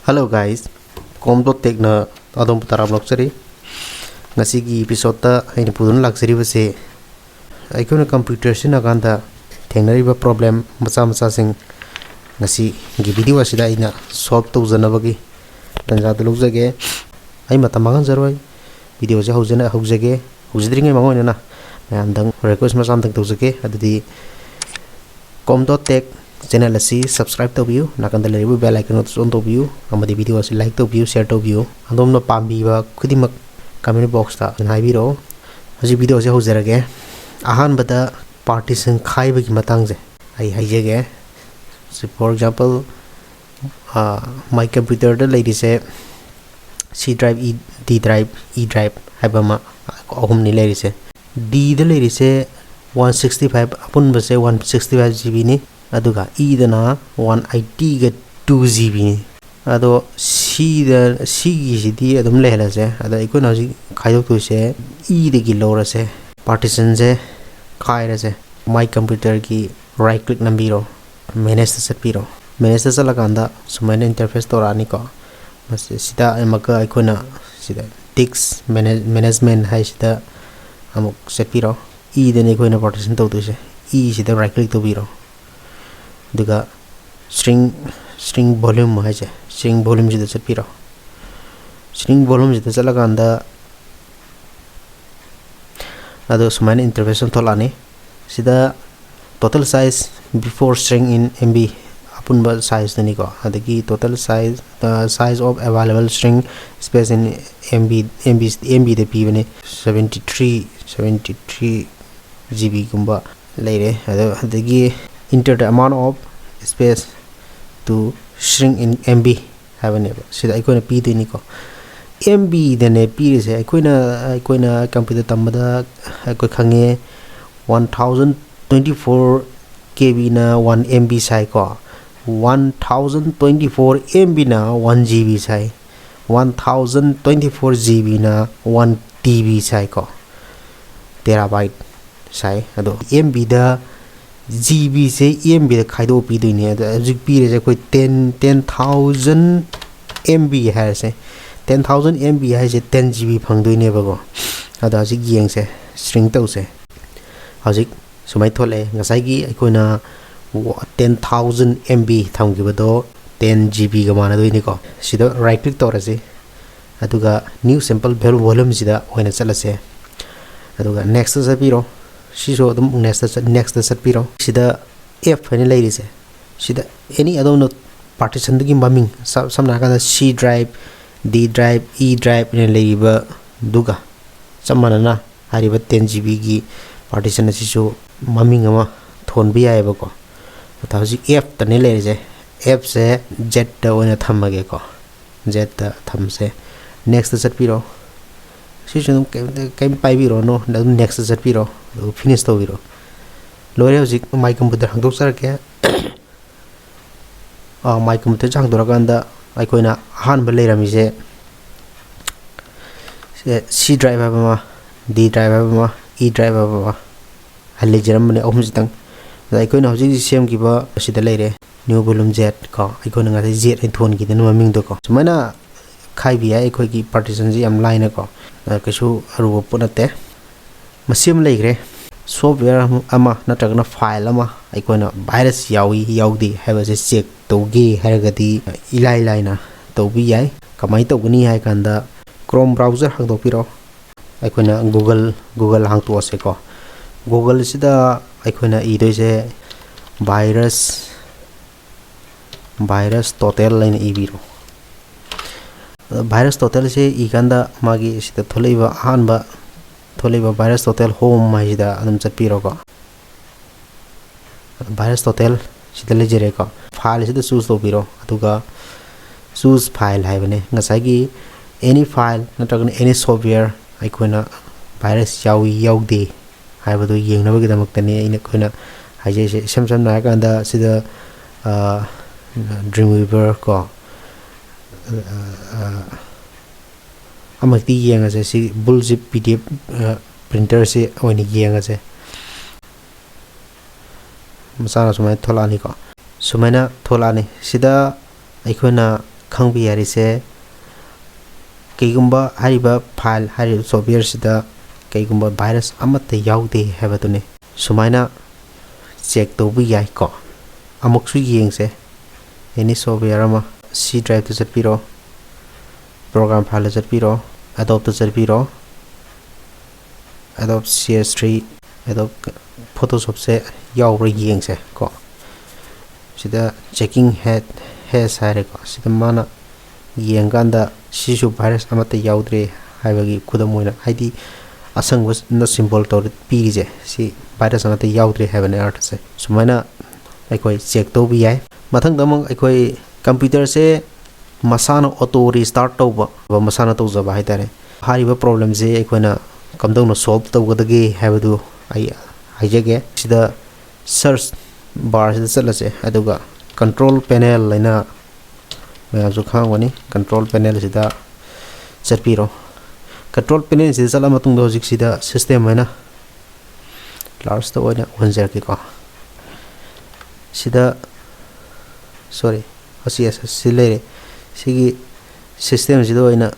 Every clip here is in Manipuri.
Hello guys, kamdouna na adom taram luxury. Ngasi gi episode ta aini pudun luxury base aikona computer sin aganda thengnari ba problem macha sing ngasi gi video asida ina solve to janabagi tanja de lujage ai matamagan jaroi video je hojage hojidringe mangoina na mayamdang request masam tang tujage adudi kamdouna channel asi subscribe to view nakanda leribu bell icon on to view amadi video asi like to view share to view andom pambi ba khudimak comment box ta haibiro haji video se hojarage ahan bada partition khaiba gi matang je ai haijege for example my computer da lady se C drive D drive E drive haibama ahum ni lady se D da lady se 165 apun ba se 165 GB ni aduga E dana 180 ga 2 GB ni ado C gi sidi adum lehla se ada ikona ji khaidok tu se E de gi lora se partition se khaira se my computer ki right click nambiro manage se piro manage se laganda sumaina interface torani ko mas sida emaka ikona sida disk management hai sida amuk set piro E de ne ikona partition to tu se E sida right click to biro duga string volume hai je string volume jida set piro string volume jida salaganda ado sumaina interface tholani sida total size before string in MB apun ba size dani ko adagi total size the size of available string space in MB de p bane 73 GB gumba leire adagi enter the amount of space to shrink in MB havene sida ikona p dini ko MB dene p se ikona computer tamada ikoi khange 1024 KB na 1 MB sai ko 1024 MB na 1 GB sai 1024 GB na 1 TB sai ko terabyte sai ado MB da GB se MB da khaido pi doini ado ajik pi re koi 10000 MB ha se 10000 MB ha se 10 GB phang doini ba ko ado ajik yeng se string to se ajik sumai thole ngasai gi aikoina 10000 MB thamgibado 10 GB ga mana doini ko sida right click torase aduga new sample value volume sida hoina chalase aduga next sa piro siso dum next set piro sida F hani lairi se sida any adom no partition gi maming samna ka C drive D drive E drive ne leiba duga samana na hariba 10 GB gi partition asisu maming ama thon bi ai ba ko taji F tane lairi se F se Z ta ona thamage ko Z ta thamse next set piro sisu kai pai biro no next set piro finish to biro lore hojik my computer hangdok sarke my computer jang doraganda aikoina han ba leirami se C drive ba D drive ba E drive ba halle jeram ne ohum jitang aikoina hojik sem ki ba sida leire new volume Z ko aikoina nga Z en thon ki den maming do ko sumana khai bi ai koi ki partition ji am line ko kasu aru ponate masim leigre software ama natragna file ama aikoina virus yaudi haba se check togi haragati ilai laina tobi yai kamai togni hai kanda chrome browser hangdok piro aikoina google hangto ase ko google sida aikoina idoise virus total line ibiro virus total se iganda magi sida tholeiba hanba tholeiba virus total home maida adum chapiro ko virus total sida lejere ko file sida choose to biro aduga choose file haibane ngasai gi any file natragna any software aikoina virus yaudi haibadu yengnaba gi damaktani ina koina haije se samsam na kanda sida dreamweaver ko amakti yenga se si bullzip PDF printer se oni yenga se masana sumai tholani ko sumaina tholani sida aikoina खंबी यारिसे कईगुंबा हारिबा फाइल हारि सॉफ्टवेयर सिदा कईगुंबा वायरस अमते याउदे हैबदुने सुमाइना चेक तौबु याइ को अमुकसु येंगसे एनी सॉफ्टवेयर अमा सी ड्राइव तो चटपिरो प्रोग्राम फाइल चटपिरो एडोब तो चटपिरो एडोब CS3 एडोब फोटोशॉप से याउब्रा येंगसे को सिदा चेकिंग है सारे को सिदा माना येंगांदा सिसु वायरस अमते याउद्रे हाइबगी खुदम मोइना हाइदी असंग was न सिंबल तो पीजे सी वायरस अमते याउद्रे हाइबने अर्थ से सुमाइना अखोई चेक तो भी है मथंग दमंग अखोई कंप्यूटर से मसाना ऑटो रिस्टार्ट तौबा मसाना तौजबा हाइतारे हारिबा प्रॉब्लम से अखोइना कमदौना सॉल्व तौगदगे हाइबदु आई हाइजेगे सिदा सर्च बार से चलसे अदुगा कंट्रोल पैनल लेना मैं जो खांगवनी कंट्रोल पैनल सिदा चटपिरो कंट्रोल पैनल से चला मतुंग दो जिक सिदा सिस्टम है ना लार्ज तो ओइना वंजर के को सिदा सॉरी हसीएस सिले सिगी सिस्टम सिदा ओइना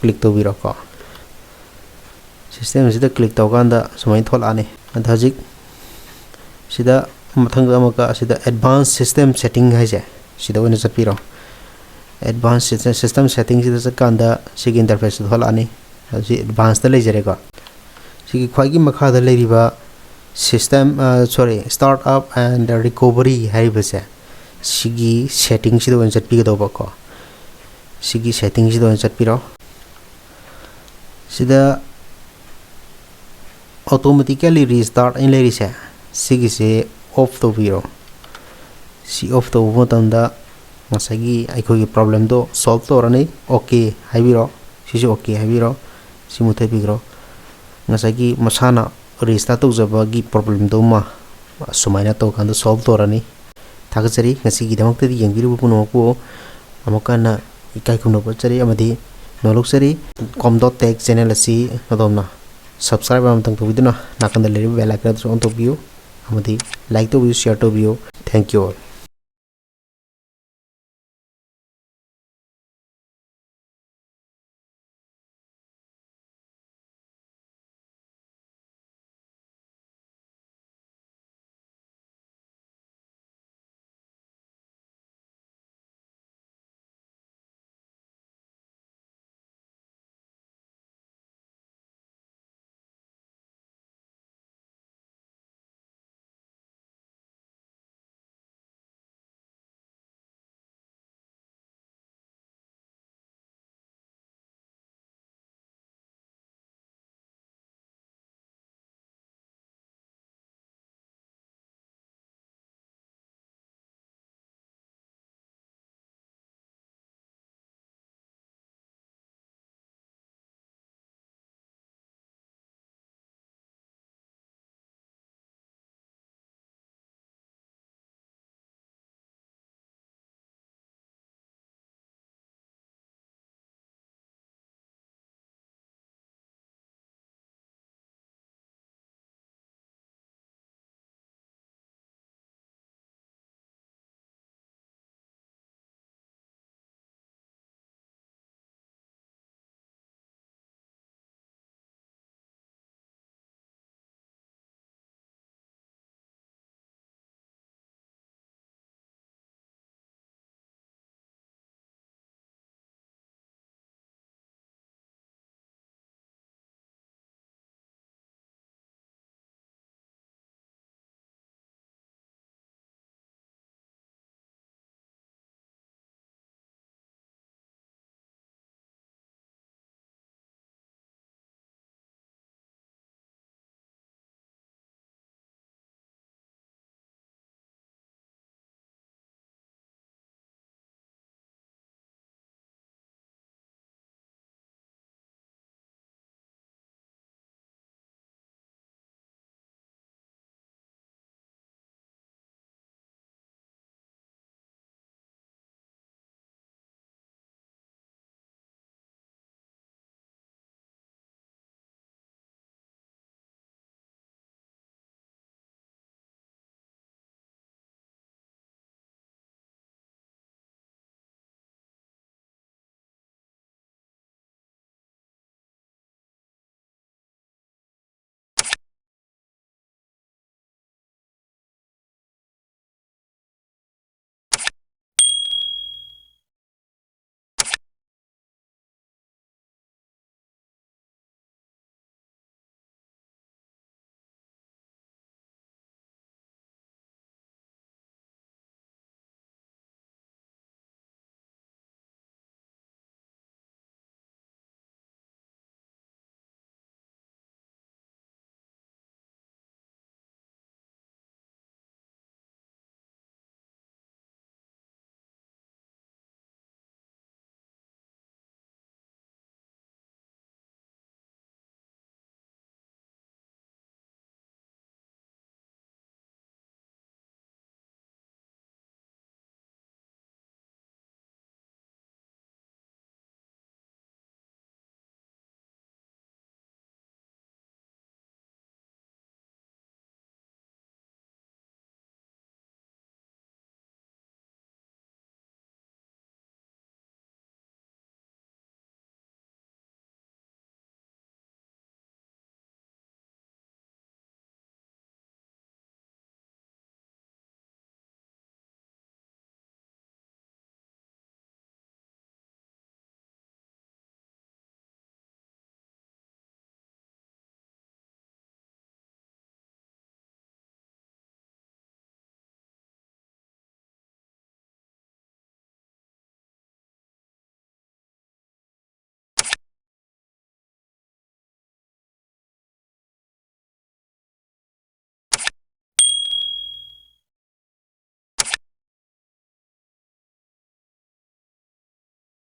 क्लिक तो बिरो को सिस्टम सिदा क्लिक तो कांदा समाइन थोल आने अधाजिक सिदा मथंग अमका सिदा एडवांस सिस्टम सेटिंग है जे सिदा ओइना चटपिरो एडवांस सिस्टम सेटिंग सिदा चकांदा सिगी इंटरफेस थोल आने अजि एडवांस द लेजरेगा सिगी ख्वाइगी मखा द लेरिबा सिस्टम सॉरी स्टार्ट अप एंड रिकवरी हाइबसे सिगी सेटिंग सिदा ओइना चटपिगदोबा को सिगी सेटिंग सिदा ओइना चटपिरो सिदा ऑटोमेटिकली रीस्टार्ट इन लेरिसे सिगी से ऑफ तो बिरो सी ऑफ तो मतंदा मसागी आइखोगी प्रॉब्लम दो सॉल्व तो रनी ओके हाइबिरो सिसु ओके हाइबिरो सिमुते बिग्रो मसागी मसाना रिस्टार्ट तो जबगी प्रॉब्लम दो मा सुमाइना तो कांदो सॉल्व तो रनी थागचरी ngasi दमक्तदि यंगिरु पुनोको अमकाना इकाइ खुनो बचरी अमदि नोलुक्सरी com.tech channel asi adomna subscribe amtang tobiduna nakanda leri bell icon on to view amadi like to view share to view thank you all